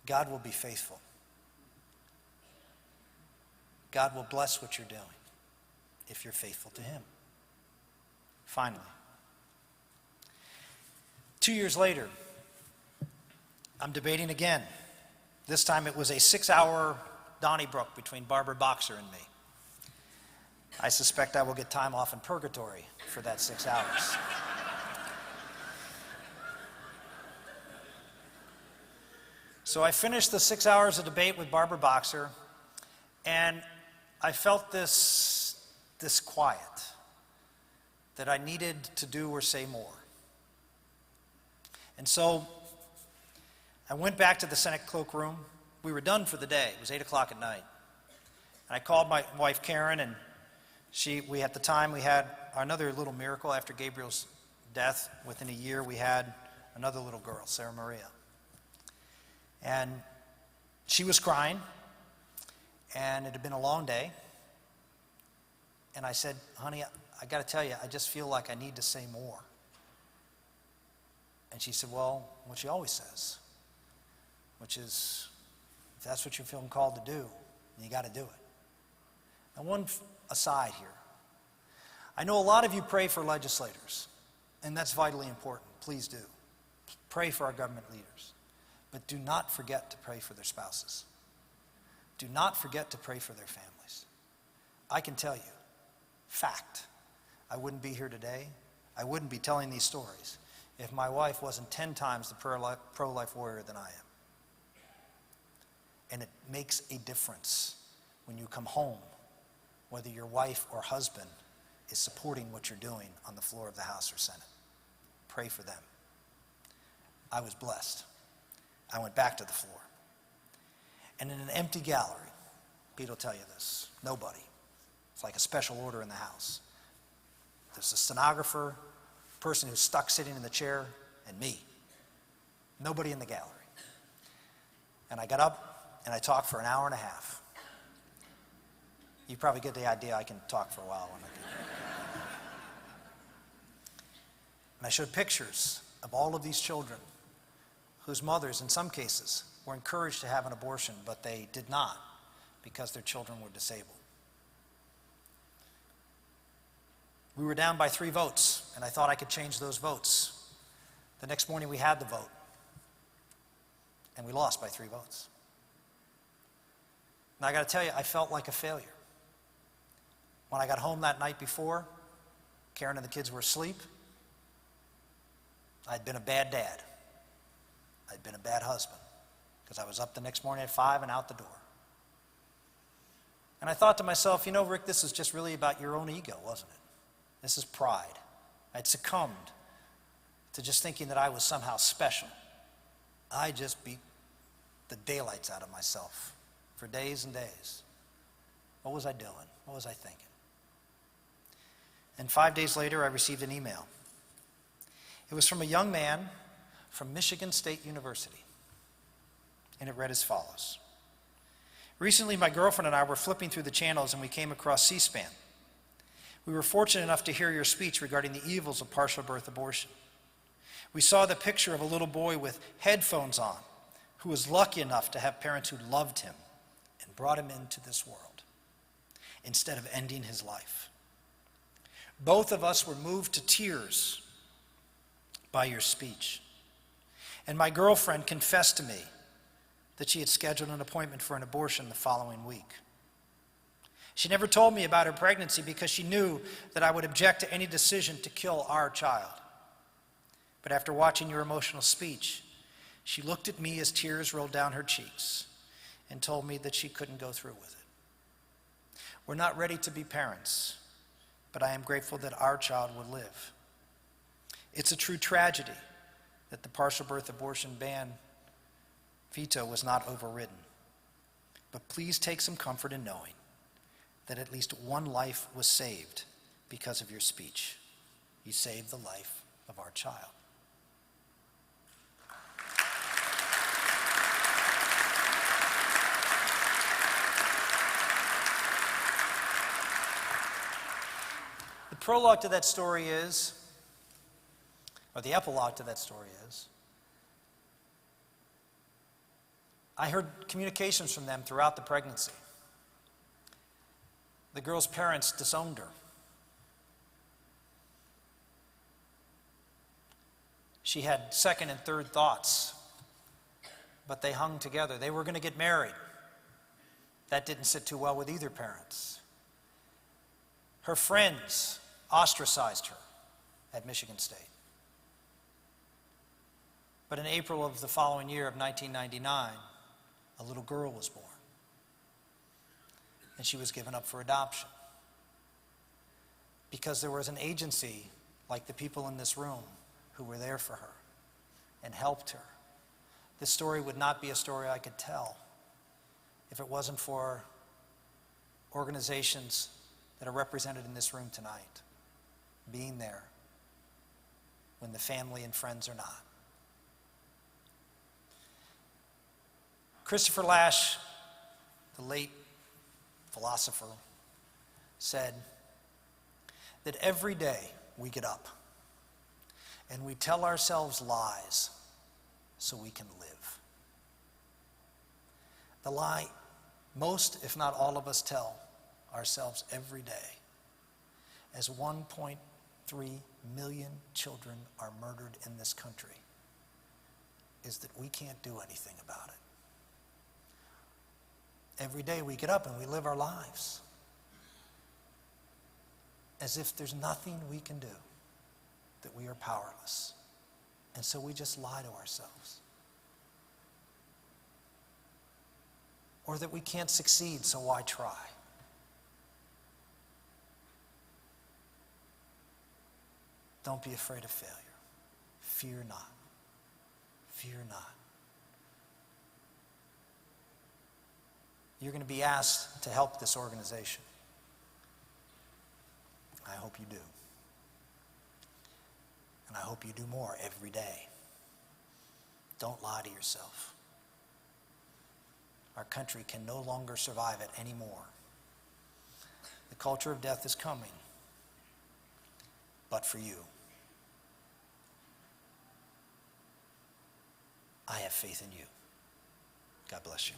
God will be faithful. God will bless what you're doing if you're faithful to him. Finally, 2 years later, I'm debating again. This time it was a 6-hour Donnybrook between Barbara Boxer and me. I suspect I will get time off in purgatory for that 6 hours. So I finished the 6 hours of debate with Barbara Boxer, and I felt this quiet, that I needed to do or say more. And so I went back to the Senate cloakroom. We were done for the day. It was 8 o'clock at night. And I called my wife, Karen, and at the time, we had another little miracle after Gabriel's death. Within a year, we had another little girl, Sarah Maria. And she was crying, and it had been a long day. And I said, honey, I got to tell you, I just feel like I need to say more. And she said, well, what she always says, which is, if that's what you're feeling called to do, then you got to do it. And one aside here. I know a lot of you pray for legislators, and that's vitally important. Please do. Pray for our government leaders. But do not forget to pray for their spouses. Do not forget to pray for their families. I can tell you, fact, I wouldn't be here today. I wouldn't be telling these stories if my wife wasn't 10 times the pro-life warrior than I am. And it makes a difference when you come home, whether your wife or husband is supporting what you're doing on the floor of the House or Senate. Pray for them. I was blessed. I went back to the floor. And in an empty gallery, Pete will tell you this, nobody. It's like a special order in the House. There's a stenographer, a person who's stuck sitting in the chair, and me. Nobody in the gallery. And I got up and I talked for an hour and a half. You probably get the idea I can talk for a while when I do. And I showed pictures of all of these children whose mothers, in some cases, were encouraged to have an abortion, but they did not because their children were disabled. We were down by 3 votes, and I thought I could change those votes. The next morning we had the vote, and we lost by 3 votes. And I got to tell you, I felt like a failure. When I got home that night before, Karen and the kids were asleep. I'd been a bad dad. I'd been a bad husband because I was up the next morning at 5 and out the door. And I thought to myself, you know, Rick, this is just really about your own ego, wasn't it? This is pride. I'd succumbed to just thinking that I was somehow special. I just beat the daylights out of myself for days and days. What was I doing? What was I thinking? And 5 days later, I received an email. It was from a young man from Michigan State University. And it read as follows. Recently, my girlfriend and I were flipping through the channels and we came across C-SPAN. We were fortunate enough to hear your speech regarding the evils of partial birth abortion. We saw the picture of a little boy with headphones on who was lucky enough to have parents who loved him and brought him into this world instead of ending his life. Both of us were moved to tears by your speech. And my girlfriend confessed to me that she had scheduled an appointment for an abortion the following week. She never told me about her pregnancy because she knew that I would object to any decision to kill our child. But after watching your emotional speech, she looked at me as tears rolled down her cheeks and told me that she couldn't go through with it. We're not ready to be parents, but I am grateful that our child would live. It's a true tragedy that the partial birth abortion ban veto was not overridden. But please take some comfort in knowing that at least one life was saved because of your speech. You saved the life of our child. The prologue to that story is, or the epilogue to that story is, I heard communications from them throughout the pregnancy. The girl's parents disowned her. She had second and third thoughts, but they hung together. They were going to get married. That didn't sit too well with either parents. Her friends ostracized her at Michigan State. But in April of the following year of 1999, a little girl was born. And she was given up for adoption. Because there was an agency like the people in this room who were there for her and helped her. This story would not be a story I could tell if it wasn't for organizations that are represented in this room tonight, being there when the family and friends are not. Christopher Lasch, the late philosopher, said that every day we get up and we tell ourselves lies so we can live. The lie most, if not all of us, tell ourselves every day, as 1.3 million children are murdered in this country, is that we can't do anything about it. Every day we get up and we live our lives as if there's nothing we can do, that we are powerless. And so we just lie to ourselves. Or that we can't succeed, so why try? Don't be afraid of failure. Fear not. Fear not. You're going to be asked to help this organization. I hope you do. And I hope you do more every day. Don't lie to yourself. Our country can no longer survive it anymore. The culture of death is coming, but for you. I have faith in you. God bless you.